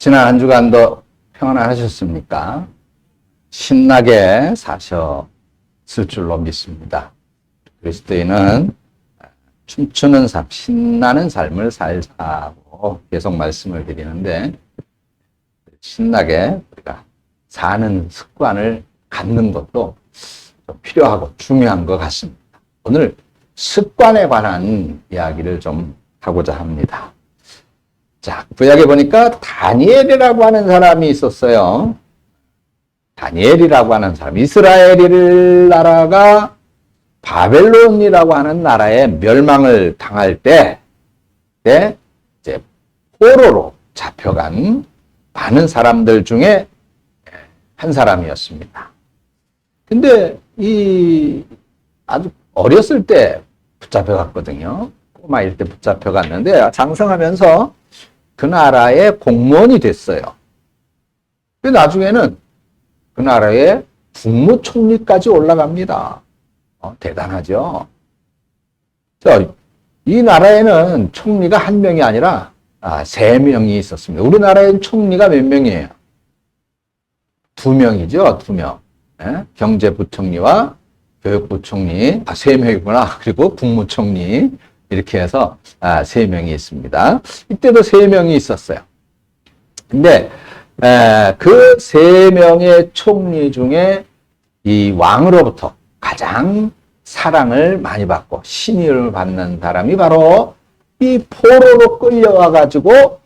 지난 한 주간도 평안하셨습니까? 신나게 사셨을 줄로 믿습니다. 그리스도인은 춤추는 삶, 신나는 삶을 살자고 계속 말씀을 드리는데, 신나게 우리가 사는 습관을 갖는 것도 좀 필요하고 중요한 것 같습니다. 오늘 습관에 관한 이야기를 좀 하고자 합니다. 자, 구약에 보니까 다니엘이라고 하는 사람이 있었어요. 다니엘이라고 하는 사람, 이스라엘 나라가 바벨론이라고 하는 나라에 멸망을 당할 때, 이제 포로로 잡혀간 많은 사람들 중에 한 사람이었습니다. 근데 아주 어렸을 때 붙잡혀갔거든요. 꼬마일 때 붙잡혀갔는데 장성하면서 그 나라의 공무원이 됐어요. 근데 나중에는 그 나라의 국무총리까지 올라갑니다. 대단하죠? 자, 이 나라에는 총리가 한 명이 아니라 3명이 있었습니다. 우리나라에는 총리가 몇 명이에요? 2명이죠, 2명. 예? 경제부총리와 교육부총리, 3명이구나. 그리고 국무총리. 이렇게 해서 3명이 있습니다. 이때도 3명이 있었어요. 근데 그 3명의 총리 중에 이 왕으로부터 가장 사랑을 많이 받고 신의를 받는 사람이 바로 이 포로로 끌려와 가지고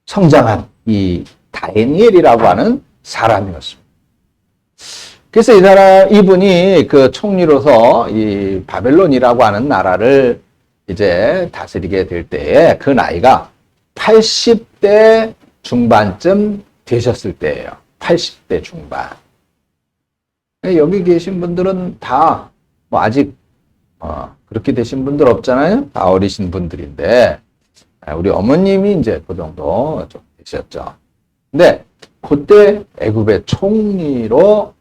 성장한 이 다니엘이라고 하는 사람이었습니다. 그래서 이분이 그 총리로서 이 바벨론이라고 하는 나라를 이제 다스리게 될 때에 그 나이가 80대 중반쯤 되셨을 때예요. 80대 중반. 여기 계신 분들은 다 뭐 아직 그렇게 되신 분들 없잖아요. 다 어리신 분들인데 우리 어머님이 이제 그 정도 좀 되셨죠. 근데 그때 애굽의 총리로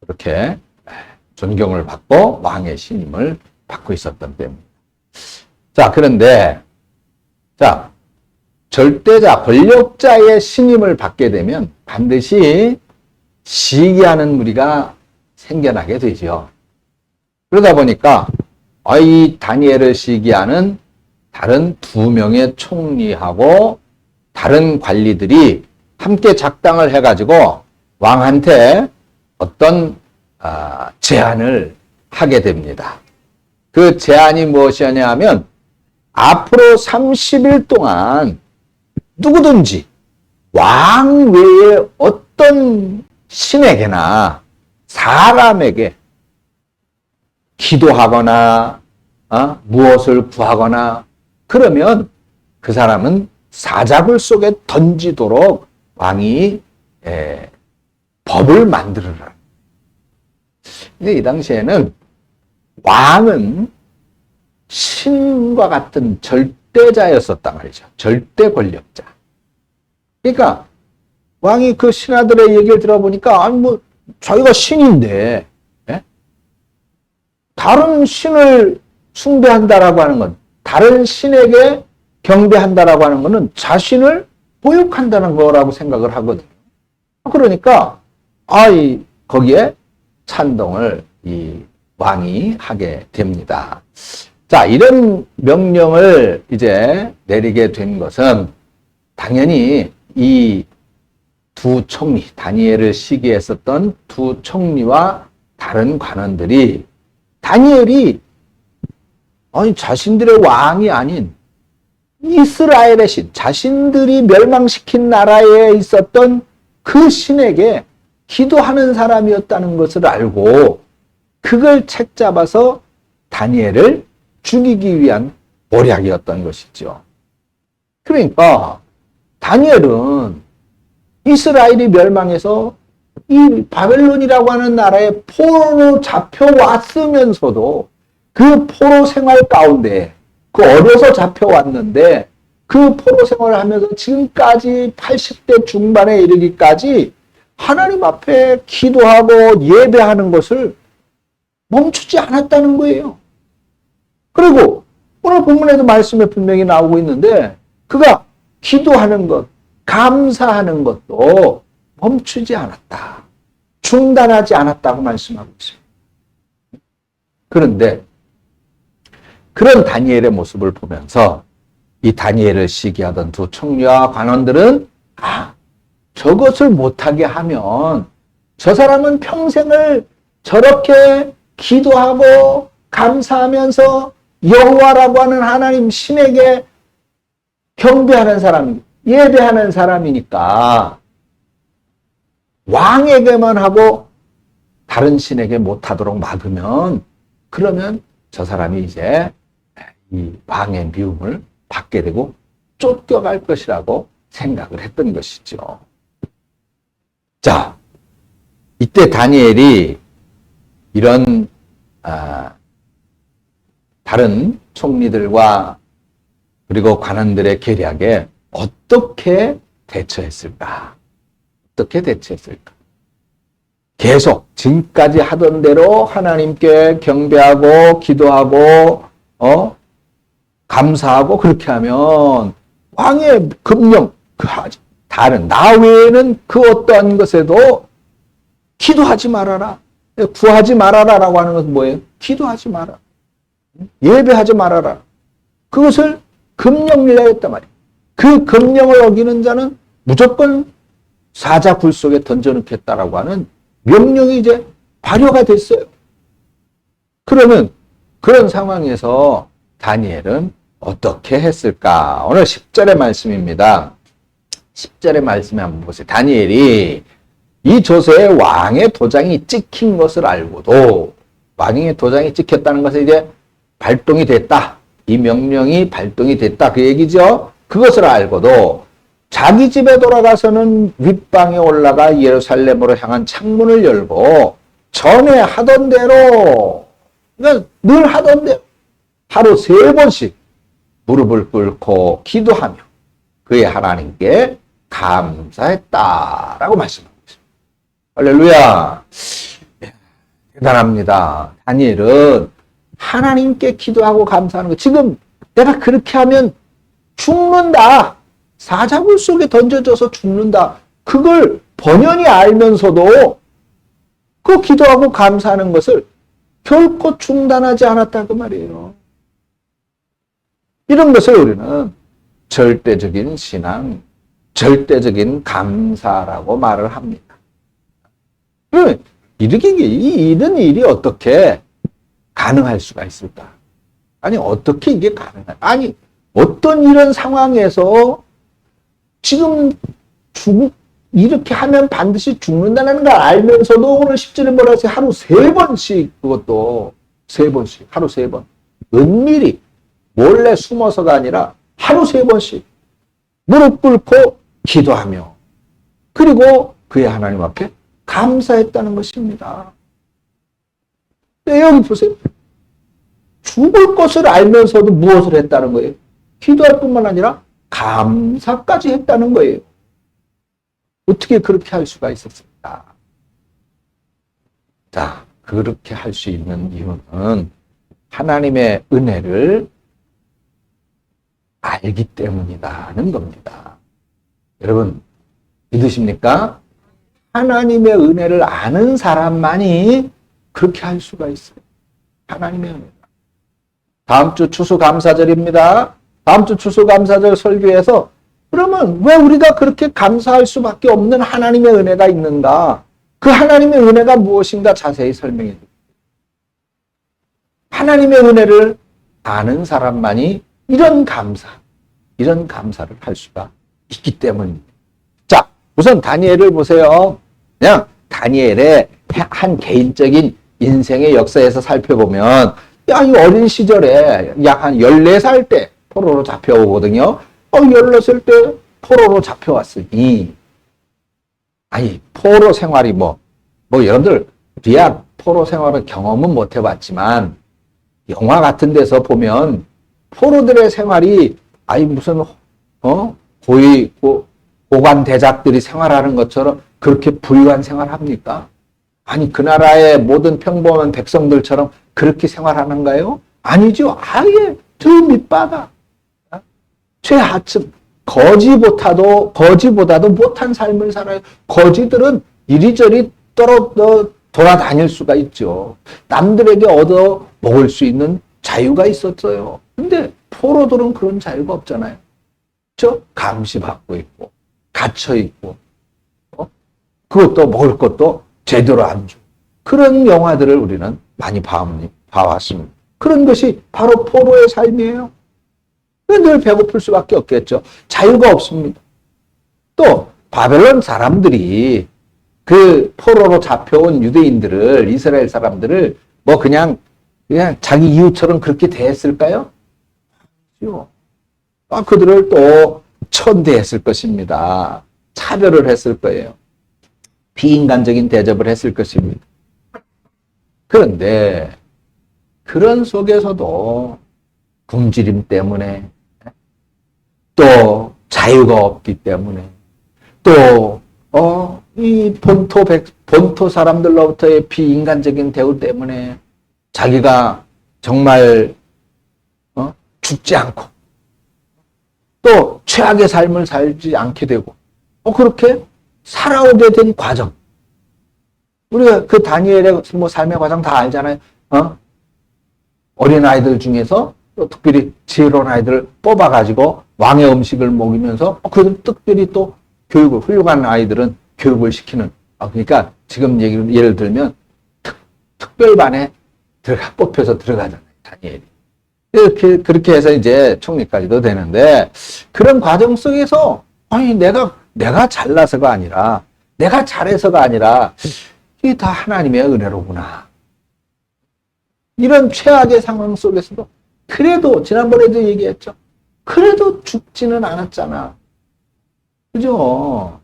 그렇게 존경을 받고 왕의 신임을 받고 있었던 때문입니다. 자, 그런데 절대자, 권력자의 신임을 받게 되면 반드시 시기하는 무리가 생겨나게 되죠. 그러다 보니까 이 다니엘을 시기하는 다른 2명의 총리하고 다른 관리들이 함께 작당을 해가지고 왕한테 어떤 제안을 하게 됩니다. 그 제안이 무엇이냐 하면 앞으로 30일 동안 누구든지 왕 외에 어떤 신에게나 사람에게 기도하거나 무엇을 구하거나 그러면 그 사람은 사자굴 속에 던지도록 왕이 법을 만들어라. 근데 이 당시에는 왕은 신과 같은 절대자였었단 말이죠. 절대 권력자. 그러니까 왕이 그 신하들의 얘기를 들어보니까 자기가 신인데 다른 신을 숭배한다라고 하는 건, 다른 신에게 경배한다라고 하는 것은 자신을 모욕한다는 거라고 생각을 하거든요. 그러니까 거기에 찬동을 이 왕이 하게 됩니다. 자, 이런 명령을 이제 내리게 된 것은 당연히 이 2 총리, 다니엘을 시기했었던 2 총리와 다른 관원들이 다니엘이 자신들의 왕이 아닌 이스라엘의 신, 자신들이 멸망시킨 나라에 있었던 그 신에게 기도하는 사람이었다는 것을 알고 그걸 책잡아서 다니엘을 죽이기 위한 모략이었던 것이죠. 그러니까 다니엘은 이스라엘이 멸망해서 이 바벨론이라고 하는 나라에 포로로 잡혀왔으면서도 그 포로 생활 가운데 어려서 잡혀왔는데 그 포로 생활을 하면서 지금까지 80대 중반에 이르기까지 하나님 앞에 기도하고 예배하는 것을 멈추지 않았다는 거예요. 그리고 오늘 본문에도 말씀에 분명히 나오고 있는데 그가 기도하는 것, 감사하는 것도 멈추지 않았다. 중단하지 않았다고 말씀하고 있습니다. 그런데 그런 다니엘의 모습을 보면서 이 다니엘을 시기하던 두 총리와 관원들은 저것을 못하게 하면 저 사람은 평생을 저렇게 기도하고 감사하면서 여호와라고 하는 하나님 신에게 경배하는 사람, 예배하는 사람이니까 왕에게만 하고 다른 신에게 못하도록 막으면 그러면 저 사람이 이제 이 왕의 미움을 받게 되고 쫓겨갈 것이라고 생각을 했던 것이죠. 자, 이때 다니엘이 이런 다른 총리들과 그리고 관원들의 계략에 어떻게 대처했을까? 어떻게 대처했을까? 계속 지금까지 하던 대로 하나님께 경배하고 기도하고 감사하고 그렇게 하면 왕의 금령 다른 나 외에는 그 어떠한 것에도 기도하지 말아라. 구하지 말아라라고 하는 것은 뭐예요? 기도하지 마라. 예배하지 말아라. 그것을 금령을 내렸단 말이에요. 그 금령을 어기는 자는 무조건 사자굴 속에 던져넣겠다라고 하는 명령이 이제 발효가 됐어요. 그러면 그런 상황에서 다니엘은 어떻게 했을까? 오늘 10절의 말씀입니다. 10절의 말씀에 한번 보세요. 다니엘이 이 조서에 왕의 도장이 찍힌 것을 알고도 왕의 도장이 찍혔다는 것은 이제 발동이 됐다. 이 명령이 발동이 됐다. 그 얘기죠. 그것을 알고도 자기 집에 돌아가서는 윗방에 올라가 예루살렘으로 향한 창문을 열고 전에 하던 대로 그러니까 늘 하던 대로 하루 3번씩 무릎을 꿇고 기도하며 그의 하나님께 감사했다라고 말씀합니다. 할렐루야. 대단합니다. 다니엘은 하나님께 기도하고 감사하는 거. 지금 내가 그렇게 하면 죽는다. 사자굴 속에 던져져서 죽는다. 그걸 번연히 알면서도 그 기도하고 감사하는 것을 결코 중단하지 않았다고 말이에요. 이런 것을 우리는 절대적인 신앙, 절대적인 감사라고 말을 합니다. 이런 일이 어떻게 가능할 수가 있을까? 아니, 어떻게 이게 가능할까? 아니, 어떤 이런 상황에서 지금 이렇게 하면 반드시 죽는다는 걸 알면서도 오늘 10절에 뭐라 하세요? 하루 3번씩, 그것도 3번씩, 하루 3번. 은밀히, 몰래 숨어서가 아니라 하루 3번씩 무릎 꿇고 기도하며 그리고 그의 하나님 앞에 감사했다는 것입니다. 네, 여기 보세요. 죽을 것을 알면서도 무엇을 했다는 거예요? 기도할 뿐만 아니라 감사까지 했다는 거예요. 어떻게 그렇게 할 수가 있었을까? 자, 그렇게 할 수 있는 이유는 하나님의 은혜를 알기 때문이라는 겁니다. 여러분, 믿으십니까? 하나님의 은혜를 아는 사람만이 그렇게 할 수가 있어요. 하나님의 은혜. 다음 주 추수감사절입니다. 다음 주 추수감사절 설교에서 그러면 왜 우리가 그렇게 감사할 수밖에 없는 하나님의 은혜가 있는가? 그 하나님의 은혜가 무엇인가 자세히 설명해 드립니다. 하나님의 은혜를 아는 사람만이 이런 감사를 할 수가 있기 때문입니다. 자, 우선 다니엘을 보세요. 그냥 다니엘의 한 개인적인 인생의 역사에서 살펴보면 이 어린 시절에 약 한 14살 때 포로로 잡혀오거든요. 14살 때 포로로 잡혀왔으니 포로 생활이 여러분들 비약 포로 생활을 경험은 못 해봤지만 영화 같은 데서 보면 포로들의 생활이 무슨 고관 대작들이 생활하는 것처럼 그렇게 부유한 생활합니까? 그 나라의 모든 평범한 백성들처럼 그렇게 생활하는가요? 아니죠. 아예 저 밑바닥, 최하층, 거지보다도 못한 삶을 살아요. 거지들은 이리저리 돌아다닐 수가 있죠. 남들에게 얻어 먹을 수 있는 자유가 있었어요. 근데 포로들은 그런 자유가 없잖아요. 그렇죠? 감시받고 있고 갇혀 있고 그것도 먹을 것도 제대로 안 주고 그런 영화들을 우리는 많이 봐왔습니다. 그런 것이 바로 포로의 삶이에요. 늘 배고플 수밖에 없겠죠. 자유가 없습니다. 또 바벨론 사람들이 그 포로로 잡혀온 유대인들을 이스라엘 사람들을 뭐 그냥 자기 이웃처럼 그렇게 대했을까요? 그들을 또 천대했을 것입니다. 차별을 했을 거예요. 비인간적인 대접을 했을 것입니다. 그런데 그런 속에서도 굶주림 때문에 또 자유가 없기 때문에 또 이 본토 사람들로부터의 비인간적인 대우 때문에 자기가 정말 죽지 않고 또 최악의 삶을 살지 않게 되고 그렇게 살아오게 된 과정. 우리가 그 다니엘의 뭐 삶의 과정 다 알잖아요. 어린아이들 중에서 또 특별히 지혜로운 아이들을 뽑아가지고 왕의 음식을 먹이면서 그들 특별히 또 훌륭한 아이들은 교육을 시키는. 그러니까 지금 예를 들면 특별반에 뽑혀서 들어가잖아요. 다니엘이. 그렇게 해서 이제 총리까지도 되는데 그런 과정 속에서 내가 잘나서가 아니라 내가 잘해서가 아니라 이게 다 하나님의 은혜로구나. 이런 최악의 상황 속에서도 그래도 지난번에도 얘기했죠. 그래도 죽지는 않았잖아. 그죠?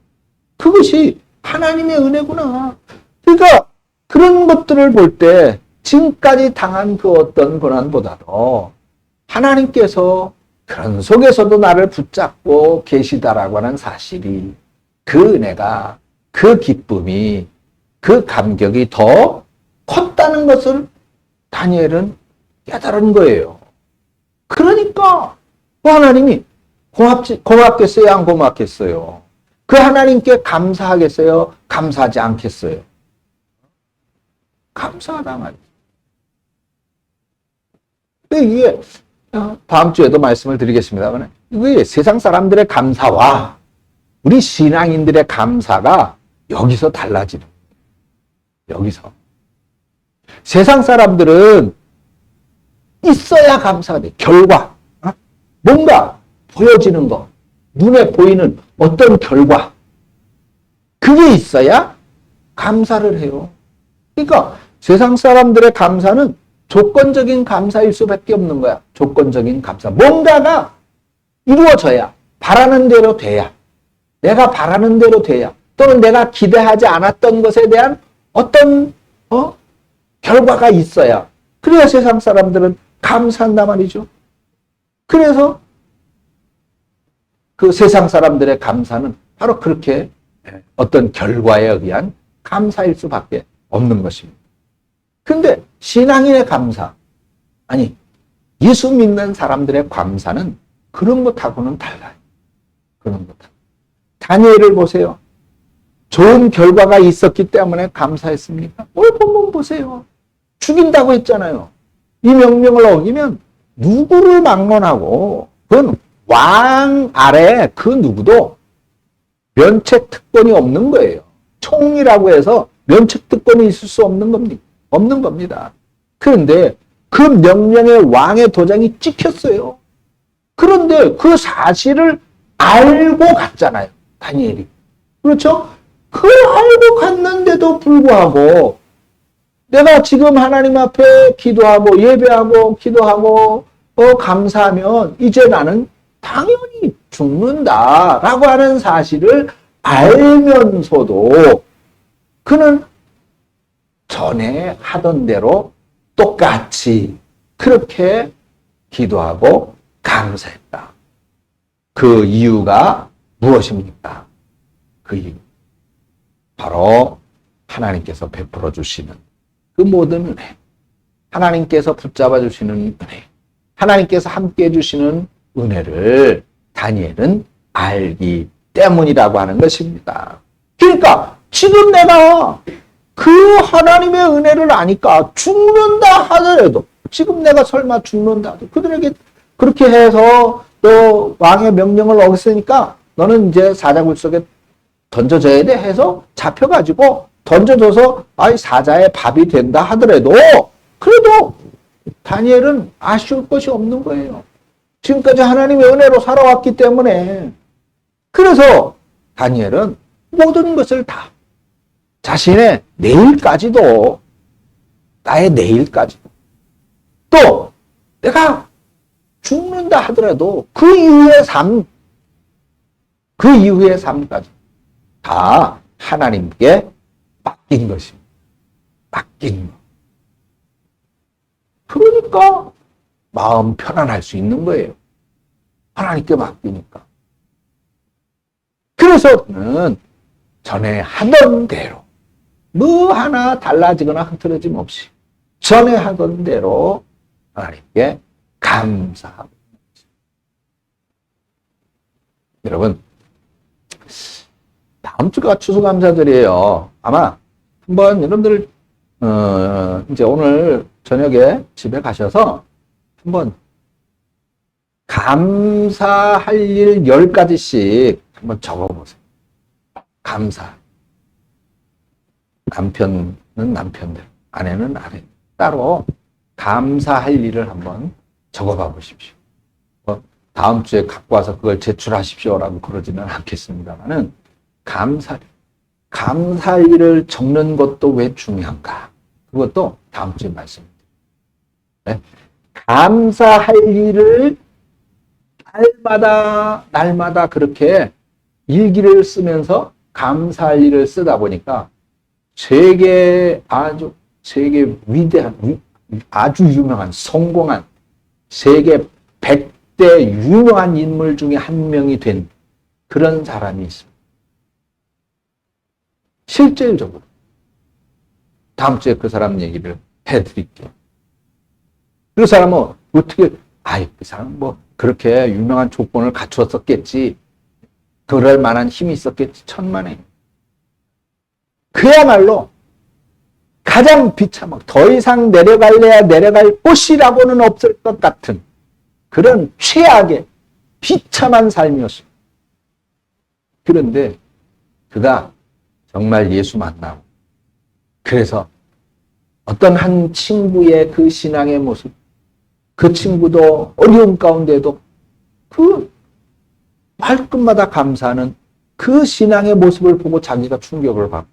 그것이 하나님의 은혜구나. 그러니까 그런 것들을 볼 때 지금까지 당한 그 어떤 고난보다도 하나님께서 그런 속에서도 나를 붙잡고 계시다라고 하는 사실이 그 은혜가 그 기쁨이 그 감격이 더 컸다는 것을 다니엘은 깨달은 거예요. 그러니까 하나님이 고맙겠어요? 안 고맙겠어요? 그 하나님께 감사하겠어요? 감사하지 않겠어요? 감사하다 말이죠. 이게 다음 주에도 말씀을 드리겠습니다. 이게 세상 사람들의 감사와 우리 신앙인들의 감사가 여기서 달라지는 거예요. 여기서. 세상 사람들은 있어야 감사가 돼. 결과. 뭔가 보여지는 거. 눈에 보이는 어떤 결과. 그게 있어야 감사를 해요. 그러니까 세상 사람들의 감사는 조건적인 감사일 수밖에 없는 거야. 조건적인 감사. 뭔가가 이루어져야, 바라는 대로 돼야, 내가 바라는 대로 돼야, 또는 내가 기대하지 않았던 것에 대한 어떤 결과가 있어야, 그래야 세상 사람들은 감사한단 말이죠. 그래서 그 세상 사람들의 감사는 바로 그렇게 어떤 결과에 의한 감사일 수밖에 없는 것입니다. 근데 신앙인의 감사, 아니 예수 믿는 사람들의 감사는 그런 것하고는 달라요. 그런 것하고. 다니엘을 보세요. 좋은 결과가 있었기 때문에 감사했습니까? 오늘 본문 보세요. 죽인다고 했잖아요. 이 명령을 어기면 누구를 막론하고 그건 왕 아래 그 누구도 면책 특권이 없는 거예요. 총리라고 해서 면책 특권이 있을 수 없는 겁니다. 없는 겁니다. 그런데 그 명령에 왕의 도장이 찍혔어요. 그런데 그 사실을 알고 갔잖아요. 다니엘이. 그렇죠? 그걸 알고 갔는데도 불구하고 내가 지금 하나님 앞에 기도하고 예배하고 기도하고 감사하면 이제 나는 당연히 죽는다라고 하는 사실을 알면서도 그는 전에 하던 대로 똑같이 그렇게 기도하고 감사했다. 그 이유가 무엇입니까? 그 이유. 바로 하나님께서 베풀어 주시는 그 모든 은혜. 하나님께서 붙잡아 주시는 은혜. 하나님께서 함께 해 주시는 은혜를 다니엘은 알기 때문이라고 하는 것입니다. 그러니까 지금 내가 그 하나님의 은혜를 아니까 죽는다 하더라도, 지금 내가 설마 죽는다 하더라도 그들에게 그렇게 해서 또 왕의 명령을 어겼으니까 너는 이제 사자굴 속에 던져져야 돼 해서 잡혀가지고 던져져서 사자의 밥이 된다 하더라도, 그래도 다니엘은 아쉬울 것이 없는 거예요. 지금까지 하나님의 은혜로 살아왔기 때문에. 그래서 다니엘은 모든 것을 다, 자신의 내일까지도, 나의 내일까지도, 또 내가 죽는다 하더라도 그 이후의 삶, 그 이후의 삶까지 다 하나님께 맡긴 것입니다. 맡긴 것. 그러니까 마음 편안할 수 있는 거예요. 하나님께 맡기니까. 그래서 저는 전에 하던 대로 뭐 하나 달라지거나 흐트러짐 없이 전에 하던 대로 하나님께 감사하고. 여러분, 다음 주가 추수감사절이에요. 아마 한번 여러분들 이제 오늘 저녁에 집에 가셔서 한번 감사할 일 10가지씩 한번 적어보세요. 감사. 남편은 남편대로, 아내는 아내 따로 감사할 일을 한번 적어봐 보십시오. 다음 주에 갖고 와서 그걸 제출하십시오라고 그러지는 않겠습니다만은, 감사할 일을 적는 것도 왜 중요한가? 그것도 다음 주에 말씀드릴게요. 네? 감사할 일을 날마다 그렇게 일기를 쓰면서 감사할 일을 쓰다 보니까 세계 위대한, 아주 유명한, 성공한 세계 100대 유명한 인물 중에 한 명이 된 그런 사람이 있습니다. 실질적으로. 다음 주에 그 사람 얘기를 해드릴게요. 그 사람은 어떻게, 그 사람 뭐 그렇게 유명한 조건을 갖추었었겠지. 그럴 만한 힘이 있었겠지. 천만에. 그야말로 가장 비참하고 더 이상 내려갈래야 내려갈 곳이라고는 없을 것 같은 그런 최악의 비참한 삶이었습니다. 그런데 그가 정말 예수 만나고, 그래서 어떤 한 친구의 그 신앙의 모습, 그 친구도 어려운 가운데도 그 말끝마다 감사하는 그 신앙의 모습을 보고 자기가 충격을 받고,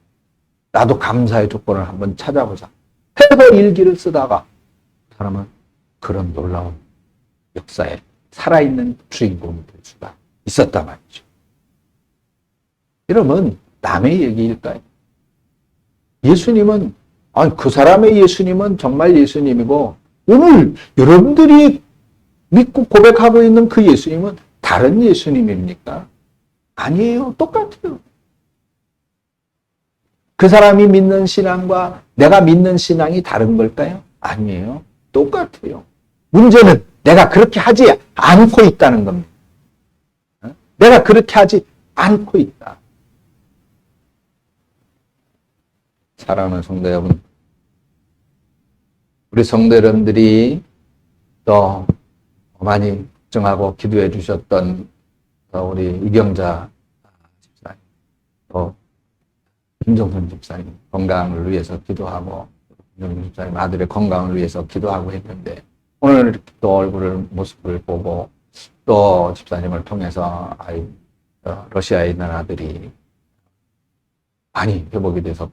나도 감사의 조건을 한번 찾아보자 해서 일기를 쓰다가 그 사람은 그런 놀라운 역사에 살아있는 주인공이 될 수가 있었단 말이죠. 여러분, 남의 얘기일까요? 예수님은, 그 사람의 예수님은 정말 예수님이고, 오늘 여러분들이 믿고 고백하고 있는 그 예수님은 다른 예수님입니까? 아니에요. 똑같아요. 그 사람이 믿는 신앙과 내가 믿는 신앙이 다른 걸까요? 아니에요. 똑같아요. 문제는 내가 그렇게 하지 않고 있다는 겁니다. 내가 그렇게 하지 않고 있다. 사랑하는 성도 여러분, 우리 성도 여러분들이 또 많이 걱정하고 기도해 주셨던 우리 이경자 집사님, 또 김정선 집사님 건강을 위해서 기도하고, 김정선 집사님 아들의 건강을 위해서 기도하고 했는데, 오늘 이렇게 또 모습을 보고, 또 집사님을 통해서 러시아에 있는 아들이 많이 회복이 돼서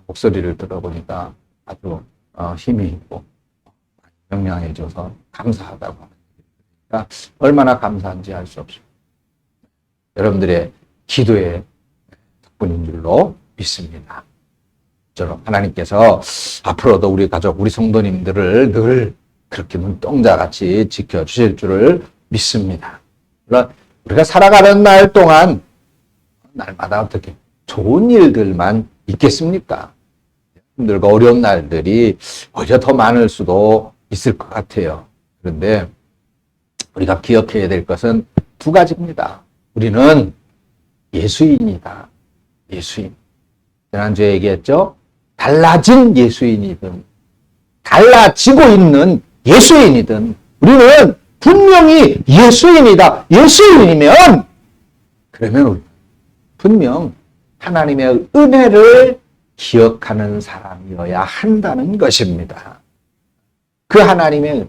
목소리를 들어보니까 아주 힘이 있고 명량해져서 감사하다고 하는 얘기니까 얼마나 감사한지 알 수 없습니다. 여러분들의 기도의 덕분인 줄로 믿습니다. 저는 하나님께서 앞으로도 우리 가족, 우리 성도님들을 늘 그렇게 눈동자같이 지켜주실 줄을 믿습니다. 물론 우리가 살아가는 날 동안 날마다 어떻게 좋은 일들만 있겠습니까? 힘들고 어려운 날들이 오히려 더 많을 수도 있을 것 같아요. 그런데 우리가 기억해야 될 것은 두 가지입니다. 우리는 예수인이다. 예수인. 지난주에 얘기했죠? 달라진 예수인이든 달라지고 있는 예수인이든 우리는 분명히 예수인이다. 예수인이면 그러면 분명 하나님의 은혜를 기억하는 사람이어야 한다는 것입니다. 그 하나님의 은혜.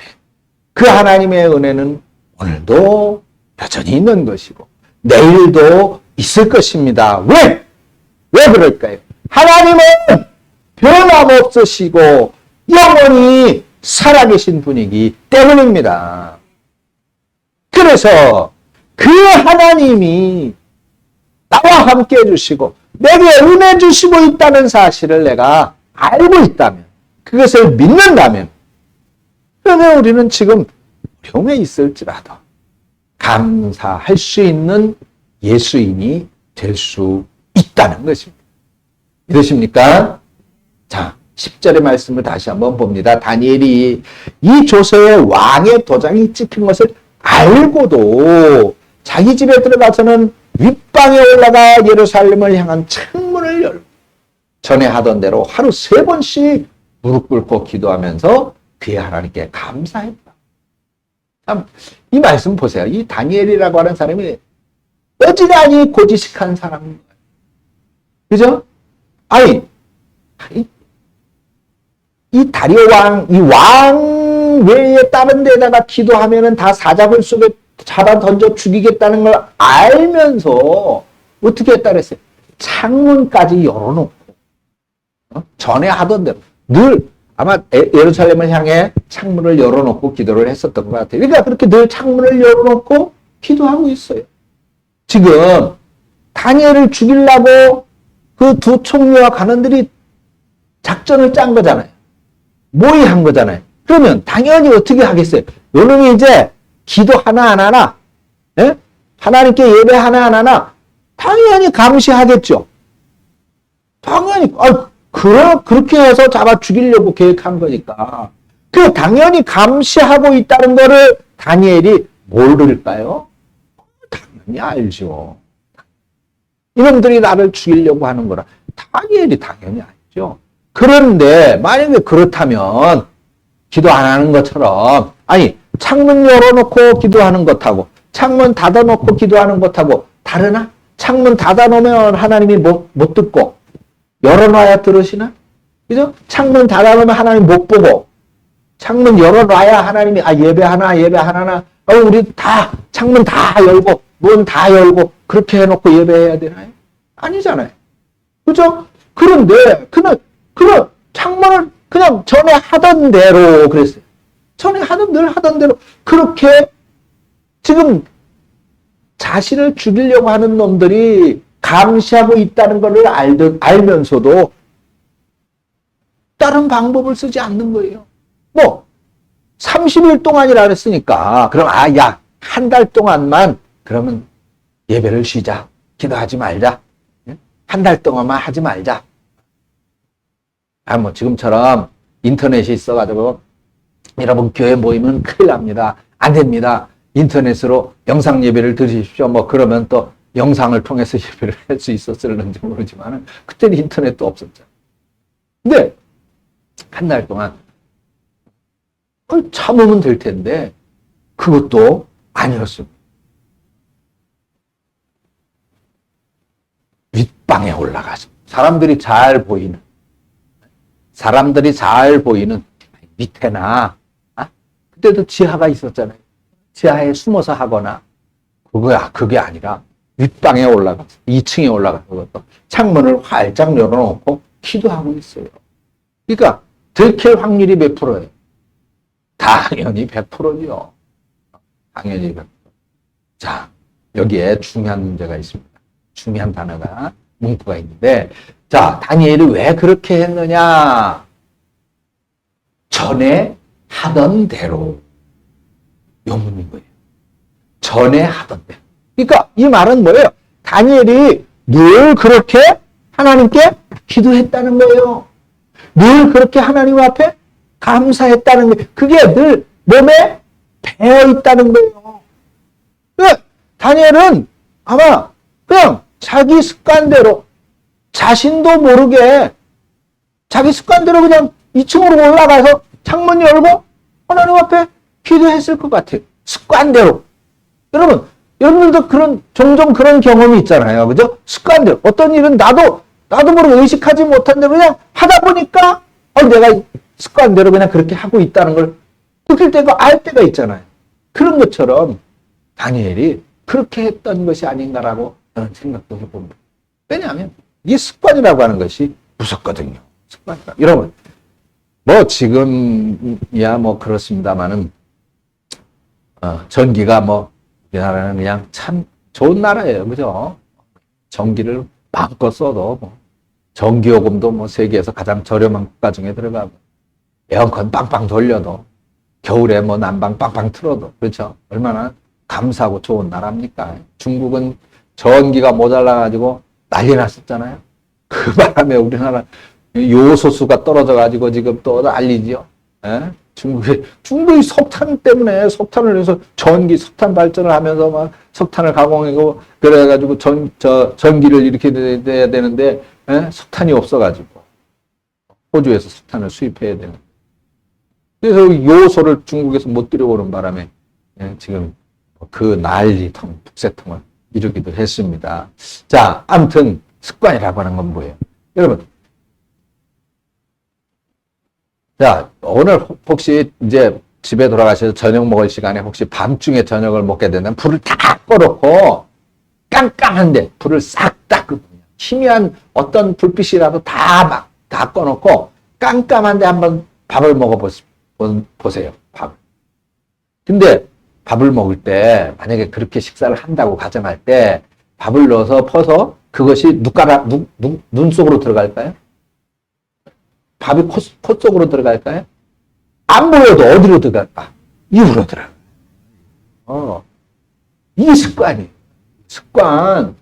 그 하나님의 은혜는 오늘도 여전히 있는 것이고 내일도 있을 것입니다. 왜? 왜 그럴까요? 하나님은 변함없으시고 영원히 살아계신 분이기 때문입니다. 그래서 그 하나님이 나와 함께 해주시고 내게 은혜 주시고 있다는 사실을 내가 알고 있다면 그것을 믿는다면 그러면 우리는 지금 어려움에 있을지라도 감사할 수 있는 예수인이 될 수 있다는 것입니다. 믿으십니까? 자, 10절의 말씀을 다시 한번 봅니다. 다니엘이 이 조서에 왕의 도장이 찍힌 것을 알고도 자기 집에 들어가서는 윗방에 올라가 예루살렘을 향한 창문을 열고 전에 하던 대로 하루 3번씩 무릎 꿇고 기도하면서 그의 하나님께 감사했다. 참, 이 말씀 보세요. 이 다니엘이라고 하는 사람이 어지간히 고지식한 사람인 거예요. 그죠? 아니, 이 다리오 왕, 이 왕 외에 다른 데다가 기도하면은 다 사자굴 속에 잡아 던져 죽이겠다는 걸 알면서 어떻게 했다 그랬어요? 창문까지 열어놓고 전에 하던 대로 늘 아마 예루살렘을 향해 창문을 열어놓고 기도를 했었던 것 같아요. 그러니까 그렇게 늘 창문을 열어놓고 기도하고 있어요. 지금 다니엘을 죽이려고 그 두 총리와 관원들이 작전을 짠 거잖아요. 모의한 거잖아요. 그러면 당연히 어떻게 하겠어요? 요놈이 이제 기도 하나 안 하나, 예? 하나님께 예배 하나 안 하나, 당연히 감시하겠죠. 당연히, 그렇게 해서 잡아 죽이려고 계획한 거니까. 그 당연히 감시하고 있다는 거를 다니엘이 모를까요? 당연히 알죠. 이놈들이 나를 죽이려고 하는 거라. 다니엘이 당연히 알죠. 그런데 만약에 그렇다면 기도 안 하는 것처럼 아니 창문 열어놓고 기도하는 것하고 창문 닫아놓고 기도하는 것하고 다르나? 창문 닫아놓으면 하나님이 못 듣고 열어놔야 들으시나? 그죠? 창문 닫아놓으면 하나님 못 보고 창문 열어놔야 하나님이 예배하나 우리 다 창문 다 열고 문 다 열고 그렇게 해놓고 예배해야 되나요? 아니잖아요. 그죠? 그런데 그는 창문을 그냥 전에 하던 대로 그랬어요. 전에 늘 하던 대로 그렇게 지금 자신을 죽이려고 하는 놈들이 감시하고 있다는 것을 알면서도 다른 방법을 쓰지 않는 거예요. 30일 동안이라 그랬으니까 그럼 한 달 동안만 그러면 예배를 쉬자. 기도하지 말자. 한 달 동안만 하지 말자. 지금처럼 인터넷이 있어가지고 여러분 교회 모이면 큰일 납니다. 안 됩니다. 인터넷으로 영상 예배를 드리십시오. 그러면 또 영상을 통해서 예배를 할 수 있었을는지 모르지만 그때는 인터넷도 없었죠. 근데 한 달 동안 참으면 될 텐데 그것도 아니었습니다. 윗방에 올라가서 사람들이 잘 보이는 밑에나 그때도 지하가 있었잖아요. 지하에 숨어서 하거나 그게 아니라 윗방에 올라가서 2층에 올라가서 그것도 창문을 활짝 열어놓고 기도하고 있어요. 그러니까 들킬 확률이 몇 프로예요? 당연히 100%죠. 당연히 100%. 자, 여기에 중요한 문제가 있습니다. 중요한 단어가 문구가 있는데 자, 다니엘이 왜 그렇게 했느냐? 전에 하던 대로 요문인 거예요. 전에 하던 대로. 그러니까 이 말은 뭐예요? 다니엘이 늘 그렇게 하나님께 기도했다는 거예요. 늘 그렇게 하나님 앞에 감사했다는 거예요. 그게 늘 몸에 배어 있다는 거예요. 다니엘은 아마 그냥 자기 습관대로 자신도 모르게 자기 습관대로 그냥 2층으로 올라가서 창문 열고 하나님 앞에 기도했을 것 같아요. 습관대로. 여러분, 여러분들도 종종 그런 경험이 있잖아요. 그죠? 습관대로. 어떤 일은 나도 모르게 의식하지 못한 대로 그냥 하다 보니까, 내가 습관대로 그냥 그렇게 하고 있다는 걸 느낄 때가, 알 때가 있잖아요. 그런 것처럼 다니엘이 그렇게 했던 것이 아닌가라고 저는 생각도 해봅니다. 왜냐하면 이 습관이라고 하는 것이 무섭거든요. 습관이라. 여러분, 지금이야 그렇습니다만은, 전기가 우리나라는 그냥 참 좋은 나라예요. 그죠? 전기를 마음껏 써도 전기요금도 세계에서 가장 저렴한 국가 중에 들어가고, 에어컨 빵빵 돌려도, 겨울에 난방 빵빵 틀어도, 그렇죠? 얼마나 감사하고 좋은 나라입니까? 중국은 전기가 모자라가지고 난리 났었잖아요. 그 바람에 우리나라 요소수가 떨어져가지고 지금 또 난리지요. 예? 중국이 석탄 때문에 석탄을 해서 석탄 발전을 하면서 막 석탄을 가공하고 그래가지고 전기를 이렇게 돼야 되는데, 예? 석탄이 없어가지고 호주에서 석탄을 수입해야 되는. 그래서 요소를 중국에서 못 들여오는 바람에, 예? 지금 그 난리통, 북새통을 이루기도 했습니다. 자, 아무튼 습관이라고 하는 건 뭐예요? 여러분, 자, 오늘 혹시 이제 집에 돌아가셔서 저녁 먹을 시간에 혹시 밤중에 저녁을 먹게 되면 불을 다 꺼놓고 깜깜한데 불을 싹 다 끄거든요. 희미한 어떤 불빛이라도 다 꺼놓고 깜깜한데 한번 밥을 먹어보세요. 밥을. 근데 밥을 먹을 때 만약에 그렇게 식사를 한다고 가정할 때 밥을 넣어서 퍼서 그것이 눈 속으로 들어갈까요? 밥이 코 속으로 들어갈까요? 안 보여도 어디로 들어갈까? 입으로 들어가요. 이게 습관이에요. 습관.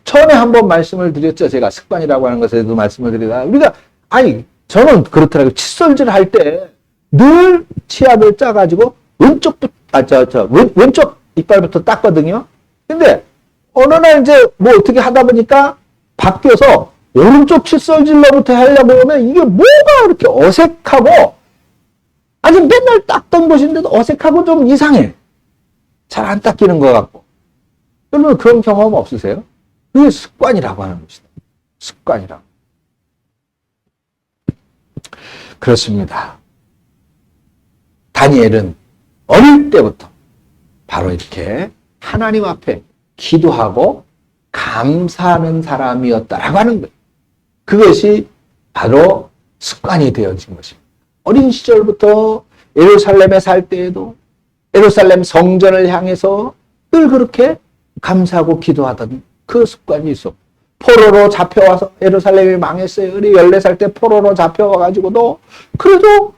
전에 한번 말씀을 드렸죠. 제가 습관이라고 하는 것에도 말씀을 드리다. 저는 그렇더라고요. 칫솔질 할 때 늘 치약을 짜가지고 왼쪽 이빨부터 닦거든요. 근데 어느 날 이제 어떻게 하다 보니까 바뀌어서 오른쪽 칫솔질로부터 하려고 하면 이게 뭐가 그렇게 어색하고, 아직 맨날 닦던 것인데도 어색하고 좀 이상해. 잘 안 닦이는 것 같고. 여러분 그런 경험 없으세요? 그게 습관이라고 하는 것이다. 습관이라고. 그렇습니다. 다니엘은 어릴 때부터 바로 이렇게 하나님 앞에 기도하고 감사하는 사람이었다라고 하는 거예요. 그것이 바로 습관이 되어진 것입니다. 어린 시절부터 예루살렘에 살 때에도 예루살렘 성전을 향해서 늘 그렇게 감사하고 기도하던 그 습관이 있었고, 포로로 잡혀와서 예루살렘이 망했어요. 우리 14살 때 포로로 잡혀와가지고도 그래도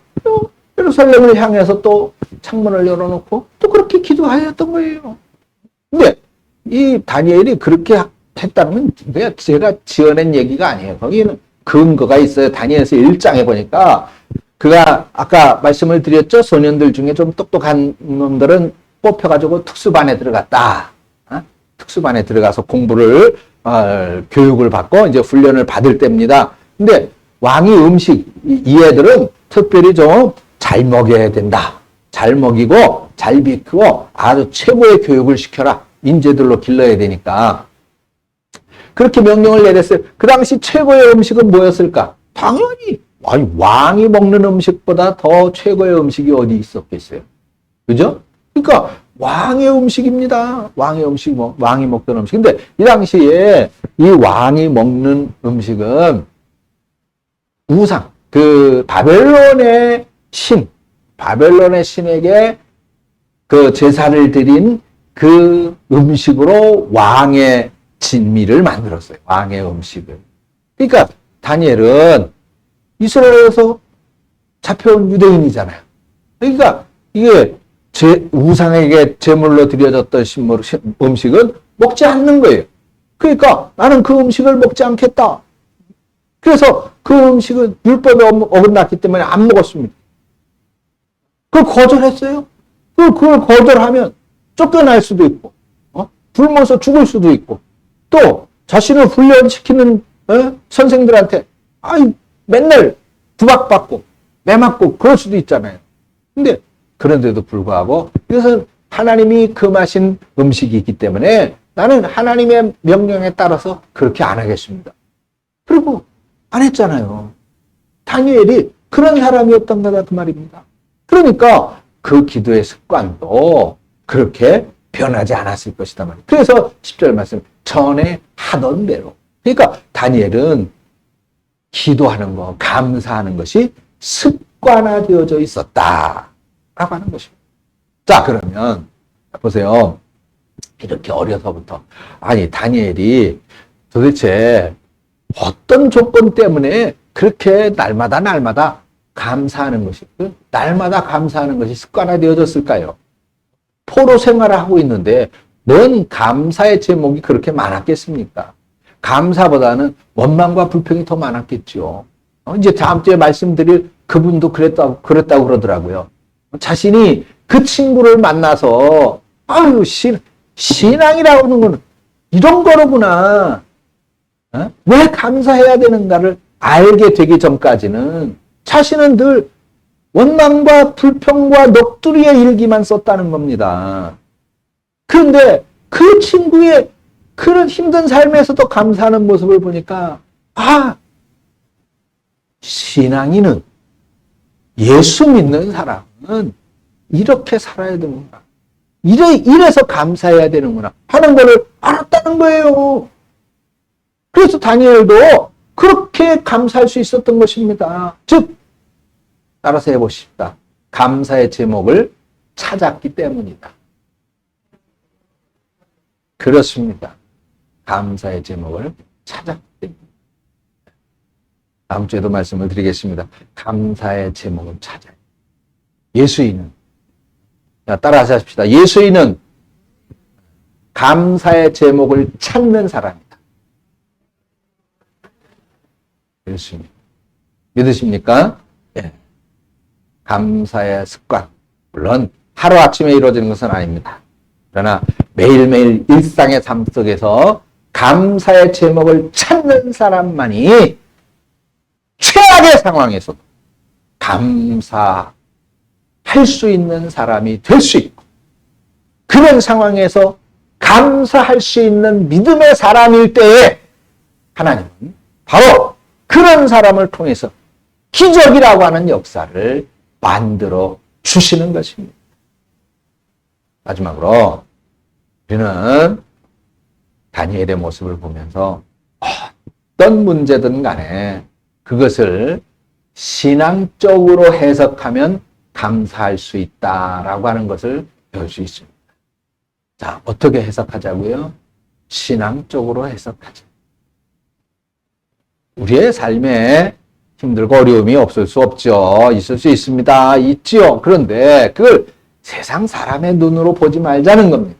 예루살렘을 향해서 또 창문을 열어놓고 또 그렇게 기도하였던 거예요. 근데 이 다니엘이 그렇게 했다는 건 제가 지어낸 얘기가 아니에요. 거기는 근거가 있어요. 다니엘서 1장에 보니까 그가 아까 말씀을 드렸죠. 소년들 중에 좀 똑똑한 놈들은 뽑혀가지고 특수반에 들어갔다. 특수반에 들어가서 공부를 교육을 받고 이제 훈련을 받을 때입니다. 근데 왕이 이 애들은 특별히 좀 잘 먹여야 된다. 잘 먹이고 잘 비키고 아주 최고의 교육을 시켜라. 인재들로 길러야 되니까. 그렇게 명령을 내렸어요. 그 당시 최고의 음식은 뭐였을까? 당연히 왕이 먹는 음식보다 더 최고의 음식이 어디 있었겠어요? 그죠? 그러니까 왕의 음식입니다. 왕의 음식, 왕이 먹던 음식. 근데 이 당시에 이 왕이 먹는 음식은 우상, 바벨론의 신에게 그 제사를 드린 그 음식으로 왕의 진미를 만들었어요. 왕의 음식을. 그러니까 다니엘은 이스라엘에서 잡혀온 유대인이잖아요. 그러니까 이게 우상에게 제물로 드려졌던 음식은 먹지 않는 거예요. 그러니까 나는 그 음식을 먹지 않겠다. 그래서 그 음식은 율법에 어긋났기 때문에 안 먹었습니다. 그걸 거절했어요. 그걸 거절하면 쫓겨날 수도 있고, 굶어서 죽을 수도 있고, 또 자신을 훈련시키는 선생들한테 맨날 구박받고 매맞고 그럴 수도 있잖아요. 근데 그런데도 불구하고 이것은 하나님이 금하신 음식이기 때문에 나는 하나님의 명령에 따라서 그렇게 안 하겠습니다. 그리고 안 했잖아요. 다니엘이 그런 사람이었던 거다 그 말입니다. 그러니까 그 기도의 습관도 그렇게 변하지 않았을 것이다 말이에요. 그래서 10절 말씀 전에 하던 대로. 그러니까 다니엘은 기도하는 거, 감사하는 것이 습관화되어져 있었다라고 하는 것입니다. 자, 그러면 보세요. 이렇게 어려서부터 다니엘이 도대체 어떤 조건 때문에 그렇게 날마다 감사하는 것이, 날마다 감사하는 것이 습관화되어졌을까요? 포로 생활을 하고 있는데 뭔 감사의 제목이 그렇게 많았겠습니까? 감사보다는 원망과 불평이 더 많았겠죠. 이제 다음 주에 말씀드릴 그분도 그랬다고 그러더라고요. 자신이 그 친구를 만나서 신앙이라고 하는 거는 이런 거로구나. 왜 감사해야 되는가를 알게 되기 전까지는 자신은 늘 원망과 불평과 넋두리의 일기만 썼다는 겁니다. 그런데 그 친구의 그런 힘든 삶에서도 감사하는 모습을 보니까 신앙인은, 예수 믿는 사람은 이렇게 살아야 되는구나. 이래서 감사해야 되는구나 하는 것을 알았다는 거예요. 그래서 다니엘도 그렇게 감사할 수 있었던 것입니다. 즉, 따라서 해보십시다. 감사의 제목을 찾았기 때문이다. 그렇습니다. 감사의 제목을 찾았기 때문이다. 다음 주에도 말씀을 드리겠습니다. 감사의 제목을 찾아요. 예수인은, 따라서 하십시다. 예수인은 감사의 제목을 찾는 사람이다. 그렇습니다. 믿으십니까? 예. 감사의 습관. 물론 하루아침에 이루어지는 것은 아닙니다. 그러나 매일매일 일상의 삶 속에서 감사의 제목을 찾는 사람만이 최악의 상황에서도 감사할 수 있는 사람이 될 수 있고, 그런 상황에서 감사할 수 있는 믿음의 사람일 때에 하나님은 바로 그런 사람을 통해서 기적이라고 하는 역사를 만들어 주시는 것입니다. 마지막으로 우리는 다니엘의 모습을 보면서 어떤 문제든 간에 그것을 신앙적으로 해석하면 감사할 수 있다라고 하는 것을 배울 수 있습니다. 자, 어떻게 해석하자고요? 신앙적으로 해석하자. 우리의 삶에 힘들고 어려움이 없을 수 없죠. 있을 수 있습니다. 있지요. 그런데 그걸 세상 사람의 눈으로 보지 말자는 겁니다.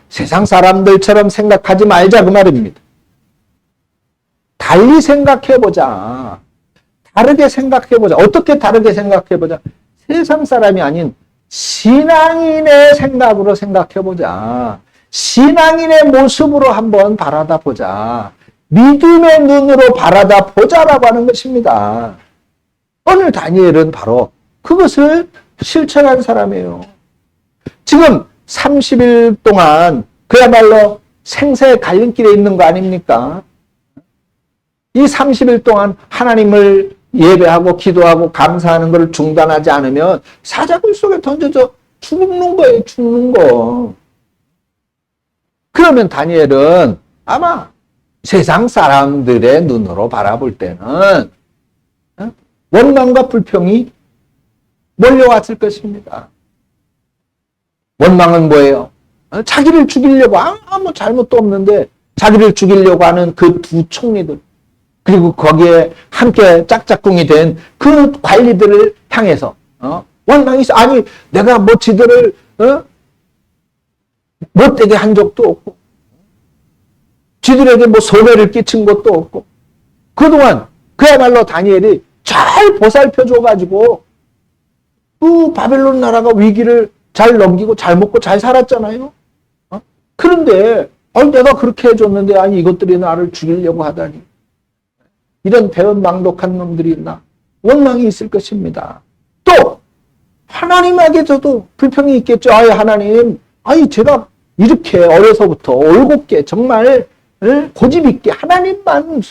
세상 사람들처럼 생각하지 말자 그 말입니다. 달리 생각해보자. 다르게 생각해보자. 어떻게 다르게 생각해보자? 세상 사람이 아닌 신앙인의 생각으로 생각해보자. 신앙인의 모습으로 한번 바라다 보자. 믿음의 눈으로 바라다 보자라고 하는 것입니다. 오늘 다니엘은 바로 그것을 실천한 사람이에요. 지금 30일 동안 그야말로 생사의 갈림길에 있는 거 아닙니까? 이 30일 동안 하나님을 예배하고 기도하고 감사하는 것을 중단하지 않으면 사자굴 속에 던져져 죽는 거예요. 죽는 거. 그러면 다니엘은 아마 세상 사람들의 눈으로 바라볼 때는 원망과 불평이 몰려왔을 것입니다. 원망은 뭐예요? 자기를 죽이려고 아무 잘못도 없는데 자기를 죽이려고 하는 그 두 총리들, 그리고 거기에 함께 짝짝꿍이 된 그 관리들을 향해서 원망이 있어. 아니 내가 뭐 지들을 못되게 한 적도 없고 지들에게 뭐 손해를 끼친 것도 없고, 그동안 그야말로 다니엘이 잘 보살펴줘가지고 그 바벨론 나라가 위기를 잘 넘기고 잘 먹고 잘 살았잖아요. 그런데 그런데 내가 그렇게 해줬는데 아니 이것들이 나를 죽이려고 하다니. 이런 배은망덕한 놈들이 있나? 원망이 있을 것입니다. 또 하나님에게서도 불평이 있겠죠. 아이 하나님, 제가 이렇게 어려서부터 올곧게 정말 고집 있게 하나님만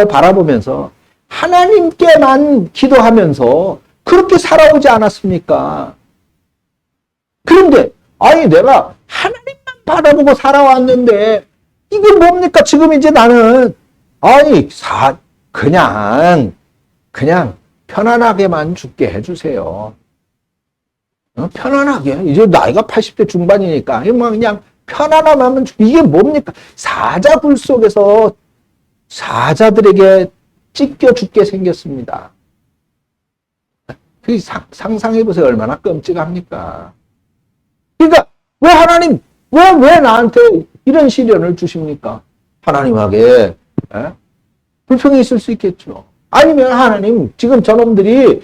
바라보면서 하나님께만 기도하면서 그렇게 살아오지 않았습니까? 그런데 내가 하나님만 바라보고 살아왔는데 이게 뭡니까? 지금 이제 나는 그냥 편안하게만 죽게 해주세요. 편안하게. 이제 나이가 80대 중반이니까 그냥 편안하면 이게 뭡니까? 사자굴 속에서 사자들에게 찢겨 죽게 생겼습니다. 상상해보세요. 얼마나 끔찍합니까? 그러니까 왜 하나님 왜 나한테 이런 시련을 주십니까? 하나님에게 불평이 있을 수 있겠죠. 아니면 하나님 지금 저놈들이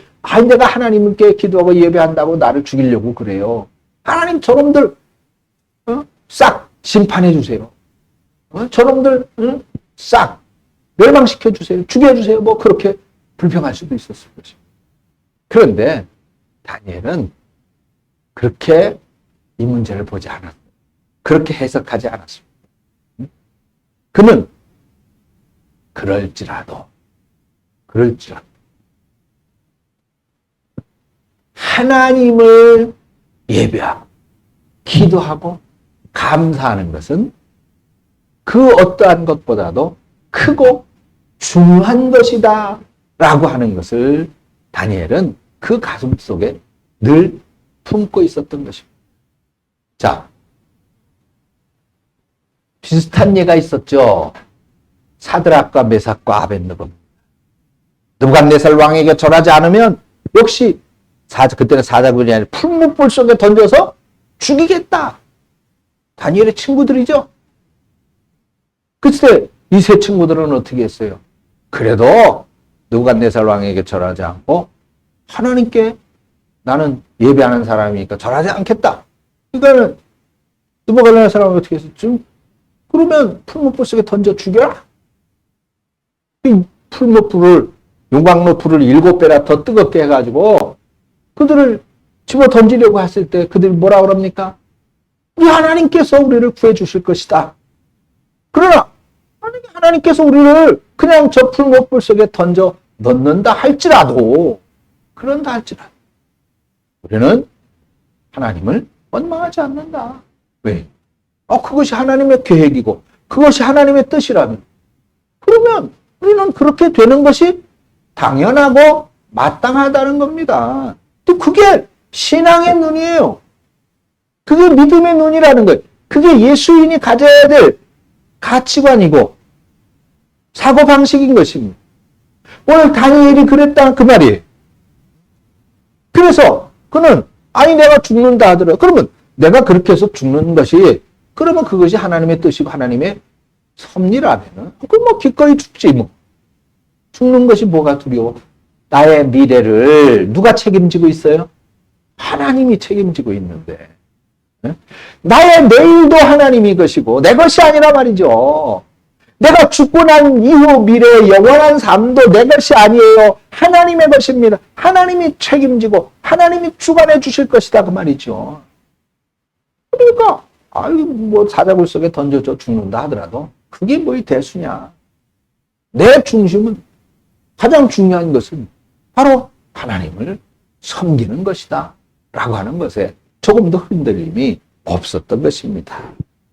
내가 하나님께 기도하고 예배한다고 나를 죽이려고 그래요. 하나님 저놈들 싹 심판해 주세요. 저놈들 싹 멸망시켜 주세요. 죽여주세요. 뭐 그렇게 불평할 수도 있었을 것입니다. 그런데 다니엘은 그렇게 이 문제를 보지 않았어요. 그렇게 해석하지 않았습니다. 그는 그럴지라도 하나님을 예배하고 기도하고 감사하는 것은 그 어떠한 것보다도 크고 중요한 것이다 라고 하는 것을 다니엘은 그 가슴 속에 늘 품고 있었던 것입니다. 자, 비슷한 예가 있었죠. 사드락과 메삭과 아벳느고. 느부갓네살 왕에게 절하지 않으면 역시 그때는 사자굴이 아니라 풀무불 속에 던져서 죽이겠다. 다니엘의 친구들이죠. 그때 이 세 친구들은 어떻게 했어요? 그래도 느부갓네살 왕에게 절하지 않고 하나님께 나는 예배하는 사람이니까 절하지 않겠다. 그러니까는 느부갓네살 왕이 어떻게 했었죠? 그러면 풀무불 속에 던져 죽여라. 이 풀무불을 용광로 불을 7배나 더 뜨겁게 해가지고 그들을 집어 던지려고 했을 때 그들이 뭐라 그럽니까? 우리 하나님께서 우리를 구해 주실 것이다. 그러나 하나님께서 우리를 그냥 저 풀무불 속에 던져 넣는다 할지라도 우리는 하나님을 원망하지 않는다. 왜? 그것이 하나님의 계획이고 그것이 하나님의 뜻이라면 그러면 우리는 그렇게 되는 것이 당연하고 마땅하다는 겁니다. 또 그게 신앙의 눈이에요. 그게 믿음의 눈이라는 거예요. 그게 예수인이 가져야 될 가치관이고 사고방식인 것입니다. 오늘 다니엘이 그랬다 그 말이에요. 그래서 그는 내가 죽는다 하더라도 그러면 내가 그렇게 해서 죽는 것이 그러면 그것이 하나님의 뜻이고 하나님의 섭리라면은 그럼 기꺼이 죽지 뭐. 죽는 것이 뭐가 두려워? 나의 미래를 누가 책임지고 있어요? 하나님이 책임지고 있는데 나의 내일도 하나님이 것이고 내 것이 아니라 말이죠. 내가 죽고 난 이후 미래의 영원한 삶도 내 것이 아니에요. 하나님의 것입니다. 하나님이 책임지고 하나님이 주관해 주실 것이다 그 말이죠. 그러니까 사자굴 속에 던져져 죽는다 하더라도 그게 뭐이 대수냐. 내 중심은 가장 중요한 것은 바로 하나님을 섬기는 것이다 라고 하는 것에 조금 더 흔들림이 없었던 것입니다.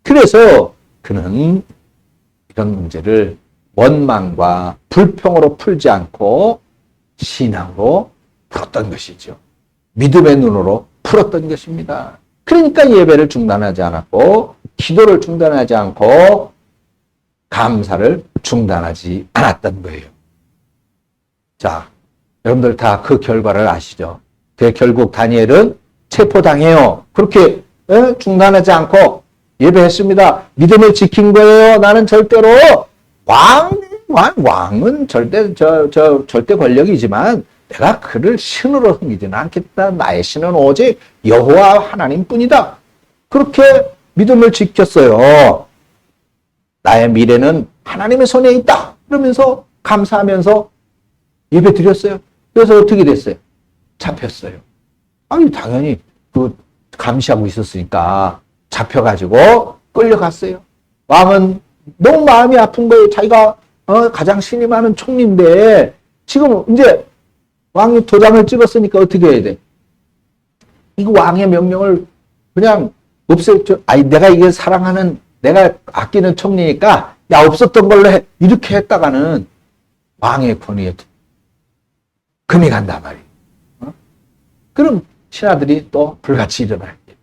그래서 그는 이런 문제를 원망과 불평으로 풀지 않고 신앙으로 풀었던 것이죠. 믿음의 눈으로 풀었던 것입니다. 그러니까 예배를 중단하지 않았고 기도를 중단하지 않고 감사를 중단하지 않았던 거예요. 자, 여러분들 다 그 결과를 아시죠? 결국 다니엘은 체포당해요. 그렇게 중단하지 않고 예배했습니다. 믿음을 지킨 거예요. 나는 절대로 왕은 절대 권력이지만 내가 그를 신으로 섬기지는 않겠다. 나의 신은 오직 여호와 하나님뿐이다. 그렇게 믿음을 지켰어요. 나의 미래는 하나님의 손에 있다. 그러면서 감사하면서 예배 드렸어요. 그래서 어떻게 됐어요? 잡혔어요. 아니, 당연히 그 감시하고 있었으니까 잡혀가지고 끌려갔어요. 왕은 너무 마음이 아픈 거예요. 자기가 가장 신이 많은 총리인데 지금 이제 왕이 도장을 찍었으니까 어떻게 해야 돼? 이거 왕의 명령을 그냥 아니, 내가 이게 사랑하는, 내가 아끼는 총리니까, 야, 없었던 걸로 해. 이렇게 했다가는 왕의 권위에 금이 간단 말이에요. 그럼 신하들이 또 불같이 일어나겠죠.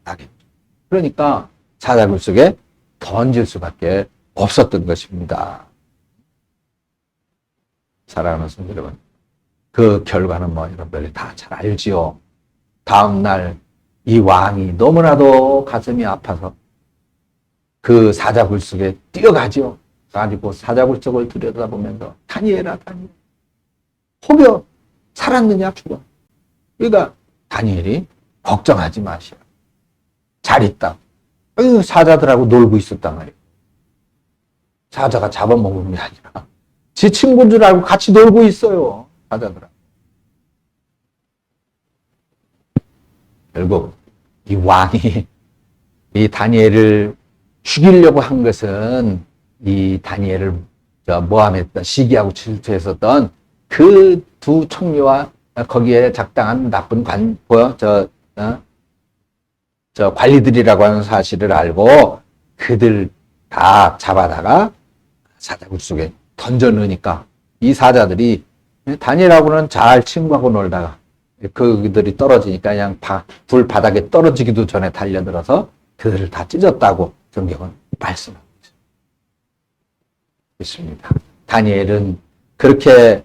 그러니까 사자굴 속에 던질 수밖에 없었던 것입니다. 사랑하는 성도 여러분, 그 결과는 뭐 여러분들이 다 잘 알지요. 다음날 이 왕이 너무나도 가슴이 아파서 그 사자굴 속에 뛰어가지요. 가지고 사자굴 속을 들여다보면서 다니엘아, 다니엘, 혹여 살았느냐 죽어. 그러니까 다니엘이 걱정하지 마시라. 잘 있다. 사자들하고 놀고 있었단 말이에요. 사자가 잡아먹은 게 아니라 지 친구인 줄 알고 같이 놀고 있어요. 사자들하고. 결국 이 왕이 이 다니엘을 죽이려고 한 것은 이 다니엘을 모함했던, 시기하고 질투했었던 그 두 총리와 거기에 작당한 나쁜 관리들이라고 하는 사실을 알고 그들 다 잡아다가 사자굴 속에 던져 넣으니까 이 사자들이 다니엘하고는 잘 친구하고 놀다가 그들이 떨어지니까 그냥 불 바닥에 떨어지기도 전에 달려들어서 그들을 다 찢었다고 성경은 말씀하고 있습니다. 다니엘은 그렇게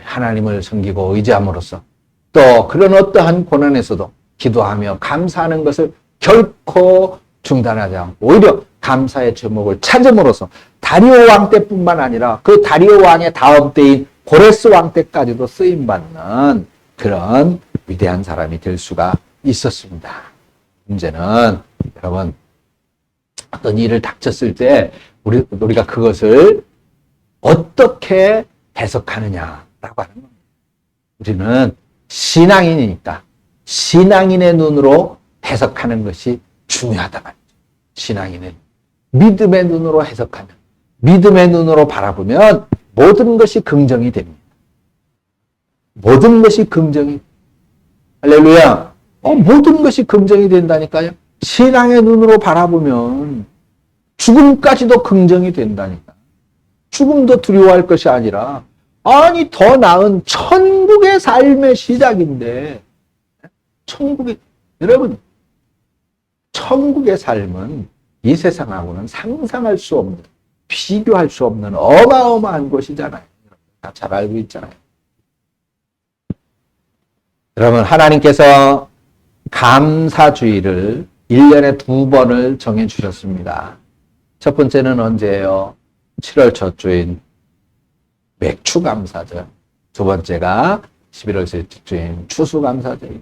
하나님을 섬기고 의지함으로써 또 그런 어떠한 고난에서도 기도하며 감사하는 것을 결코 중단하지 않고 오히려 감사의 제목을 찾음으로써 다리오 왕 때뿐만 아니라 그 다리오 왕의 다음 때인 고레스 왕 때까지도 쓰임받는 그런 위대한 사람이 될 수가 있었습니다. 문제는 여러분, 어떤 일을 닥쳤을 때 우리가 그것을 어떻게 해석하느냐라고 하는 겁니다. 우리는 신앙인이니까 신앙인의 눈으로 해석하는 것이 중요하다 말이죠. 신앙인은 믿음의 눈으로 해석하면, 믿음의 눈으로 바라보면 모든 것이 긍정이 됩니다. 모든 것이 긍정이, 할렐루야. 모든 것이 긍정이 된다니까요. 신앙의 눈으로 바라보면 죽음까지도 긍정이 된다니까. 죽음도 두려워할 것이 아니라, 아니, 더 나은 천국의 삶의 시작인데, 여러분, 천국의 삶은 이 세상하고는 상상할 수 없는, 비교할 수 없는 어마어마한 곳이잖아요. 다 잘 알고 있잖아요. 여러분, 하나님께서 감사주의를 1년에 2번을 정해주셨습니다. 첫 번째는 언제예요? 7월 첫 주인 맥추감사절. 두 번째가 11월 셋째 주인 추수감사절.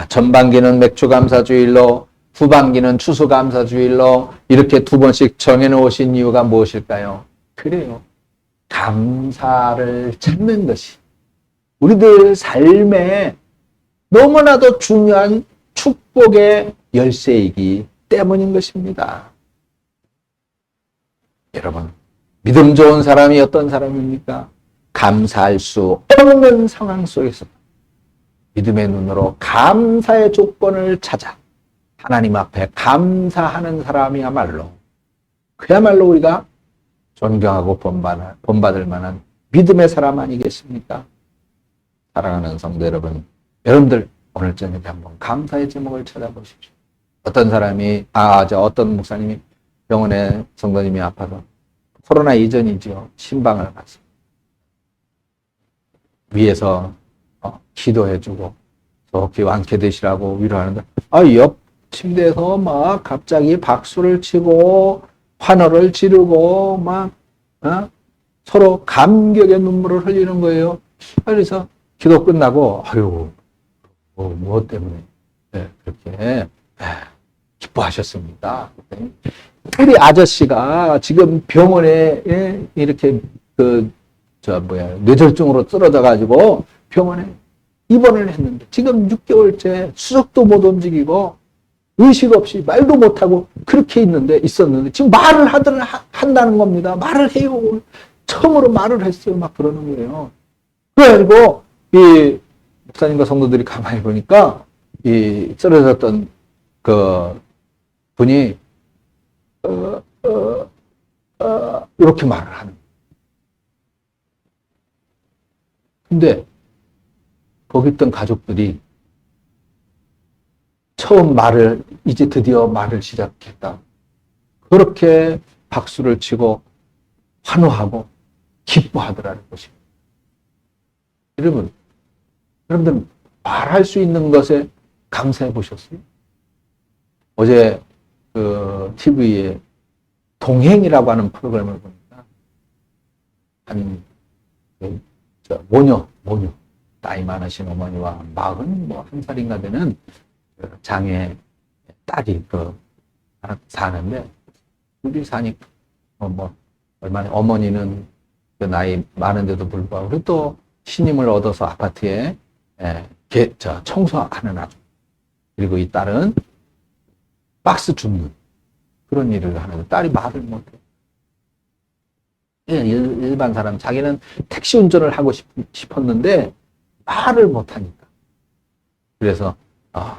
전반기는 맥추감사주일로, 후반기는 추수감사주일로 이렇게 2번씩 정해놓으신 이유가 무엇일까요? 그래요. 감사를 찾는 것이 우리들 삶에 너무나도 중요한 축복의 열쇠이기 때문인 것입니다. 여러분, 믿음 좋은 사람이 어떤 사람입니까? 감사할 수 없는 상황 속에서 믿음의 눈으로 감사의 조건을 찾아 하나님 앞에 감사하는 사람이야말로, 그야말로 우리가 존경하고 본받을 만한 믿음의 사람 아니겠습니까? 사랑하는 성도 여러분, 여러분들 오늘 저녁에 한번 감사의 제목을 찾아보십시오. 어떤 사람이, 어떤 목사님이 병원에 성도님이 아파서 코로나 이전이죠. 신방을 갔어. 위에서 기도해주고 속히 완쾌되시라고 위로하는데, 옆 침대에서 막 갑자기 박수를 치고 환호를 지르고 막 서로 감격의 눈물을 흘리는 거예요. 그래서 기도 끝나고, 뭐 때문에 그렇게 기뻐하셨습니다. 우리 아저씨가 지금 병원에 이렇게 뇌졸중으로 쓰러져가지고 병원에 입원을 했는데 지금 6개월째 수석도 못 움직이고 의식 없이 말도 못하고 그렇게 있었는데 지금 말을 한다는 겁니다. 말을 해요. 처음으로 말을 했어요. 막 그러는 거예요. 그래가지고 이 목사님과 성도들이 가만히 보니까 이 쓰러졌던 그 분이 이렇게 말을 하는 거예요. 근데 거기 있던 가족들이 처음 이제 드디어 말을 시작했다. 그렇게 박수를 치고 환호하고 기뻐하더라는 것입니다. 여러분들 말할 수 있는 것에 감사해 보셨어요? 어제 그 TV에 동행이라고 하는 프로그램을 보니까 모녀 나이 많으신 어머니와 41살인가 되는 장애 딸이 사는데 둘이 사니까 얼마나 어머니는 그 나이 많은데도 불구하고 그리고 또 신임을 얻어서 아파트에 청소하는 아주 그리고 이 딸은 박스 줍는 그런 일을 하는데 딸이 말을 못해. 일반 사람 자기는 택시 운전을 하고 싶었는데 말을 못하니까 그래서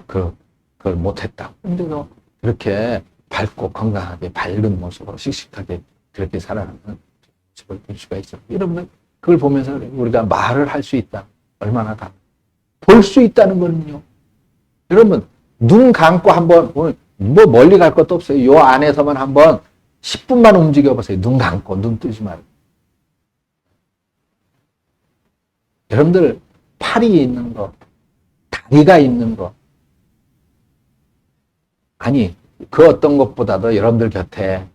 그걸 못했다. 근데도 그렇게 밝고 건강하게 밝은 모습으로 씩씩하게 그렇게 살아가는 모습을 볼 수가 있어요. 여러분 그걸 보면서 우리가 말을 할 수 있다. 얼마나 볼 수 있다는 거는요. 여러분 눈 감고 한번 멀리 갈 것도 없어요. 요 안에서만 한번 10분만 움직여 보세요. 눈 감고 눈 뜨지 말고. 여러분들 팔이 있는 거, 다리가 있는 거 아니 그 어떤 것보다도 여러분들 곁에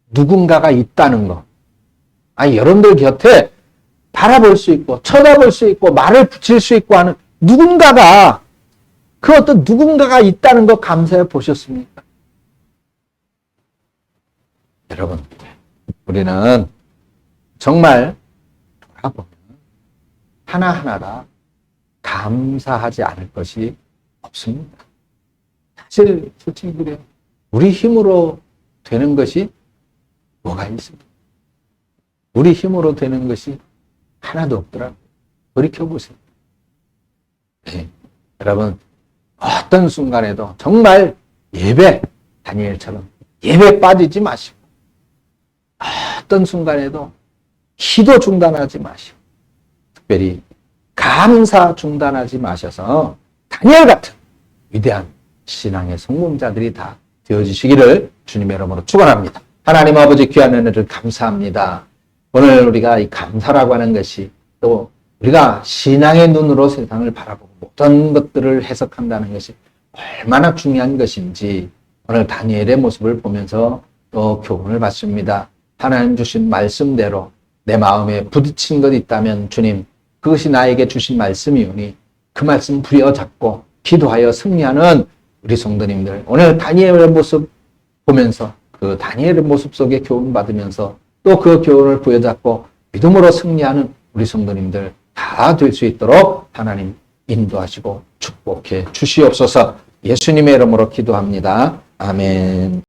누군가가 있다는 거. 아니 여러분들 곁에 바라볼 수 있고 쳐다볼 수 있고 말을 붙일 수 있고 하는 누군가가 그 어떤 누군가가 있다는 거 감사해 보셨습니까? 여러분 우리는 정말 돌아보면 하나하나 다 감사하지 않을 것이 없습니다. 사실 솔직히 그래요. 우리 힘으로 되는 것이 뭐가 있습니까? 우리 힘으로 되는 것이 하나도 없더라고요. 돌이켜보세요. 네. 여러분 어떤 순간에도 정말 예배 다니엘처럼 예배 빠지지 마시고 어떤 순간에도 기도 중단하지 마시고 특별히 감사 중단하지 마셔서 다니엘 같은 위대한 신앙의 성공자들이 다 되어주시기를 주님의 이름으로 축원합니다. 하나님 아버지 귀한 은혜를 감사합니다. 오늘 우리가 이 감사라고 하는 것이 또 우리가 신앙의 눈으로 세상을 바라보고 모든 것들을 해석한다는 것이 얼마나 중요한 것인지 오늘 다니엘의 모습을 보면서 또 교훈을 받습니다. 하나님 주신 말씀대로 내 마음에 부딪힌 것 있다면 주님 그것이 나에게 주신 말씀이오니 그 말씀 부여잡고 기도하여 승리하는 우리 성도님들 오늘 다니엘의 모습 보면서 그 다니엘의 모습 속에 교훈 받으면서 또 그 교훈을 부여잡고 믿음으로 승리하는 우리 성도님들 다 될 수 있도록 하나님 인도하시고 축복해 주시옵소서. 예수님의 이름으로 기도합니다. 아멘.